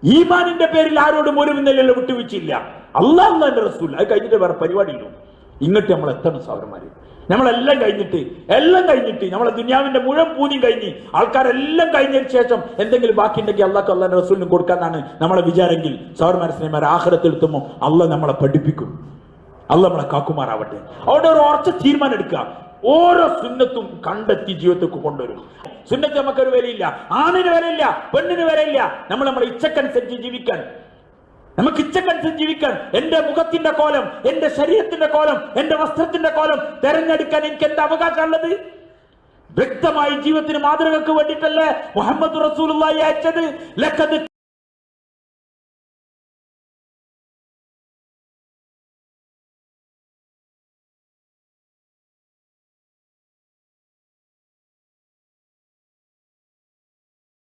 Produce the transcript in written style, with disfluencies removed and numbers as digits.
ഈമാനിന്റെ പേരിൽ ആരോടും ഒരു നിലയിലും വിട്ടുവീഴ്ചയില്ല. അള്ളാഹുവിന്റെ റസൂൽ അത് കഴിഞ്ഞിട്ട് വേറെ പരിപാടിയില്ല. ഇങ്ങോട്ട് നമ്മൾ എത്തണം സഹോദരന്മാര്. നമ്മളെല്ലാം കഴിഞ്ഞിട്ട് നമ്മളെ ദുനിയാവിന്റെ മുഴുവൻ പൂതിയും കഴിഞ്ഞ് ആൾക്കാരെല്ലാം കഴിഞ്ഞതിന് ശേഷം എന്തെങ്കിലും ബാക്കി ഉണ്ടെങ്കിൽ അള്ളാഹുവിന്റെ റസൂലിനും കൊടുക്കാന്നാണ് നമ്മളെ വിചാരെങ്കിൽ സഹോദരന്മാരെ സ്നേഹിതന്മാരെ, ആഖിറത്തിൽ എത്തുമ്പോൾ അള്ളാഹ് നമ്മളെ പഠിപ്പിക്കും. അള്ളാഹ് നമ്മളെ കാക്കുമാറാവട്ടെ. അവിടെ ഒരു ഉറച്ച തീരുമാനം എടുക്കുക. ഓരോ സുന്നത്തും കണ്ടെത്തി ജീവിതത്തിൽ കൊണ്ടുവരും. സുന്നത്ത് നമുക്കൊരു വിലയില്ല, ആണിന് വിലയില്ല, പെണ്ണിന് വിലയില്ല. നമ്മളെ ഇച്ഛക്കനുസരിച്ച് ജീവിക്കാൻ, നമുക്ക് ഇച്ഛക്കനുസരിച്ച് ജീവിക്കാൻ, എന്റെ മുഖത്തിന്റെ കോലം, എന്റെ ശരീരത്തിന്റെ കോലം, എന്റെ വസ്ത്രത്തിന്റെ കോലം തെരഞ്ഞെടുക്കാൻ എനിക്ക് എന്താ അവകാശമുള്ളത്? വ്യക്തമായി ജീവിതത്തിന് മാതൃകക്ക് വേണ്ടിയിട്ടല്ലേ മുഹമ്മദ് റസൂലുള്ളാഹി അയച്ചത്.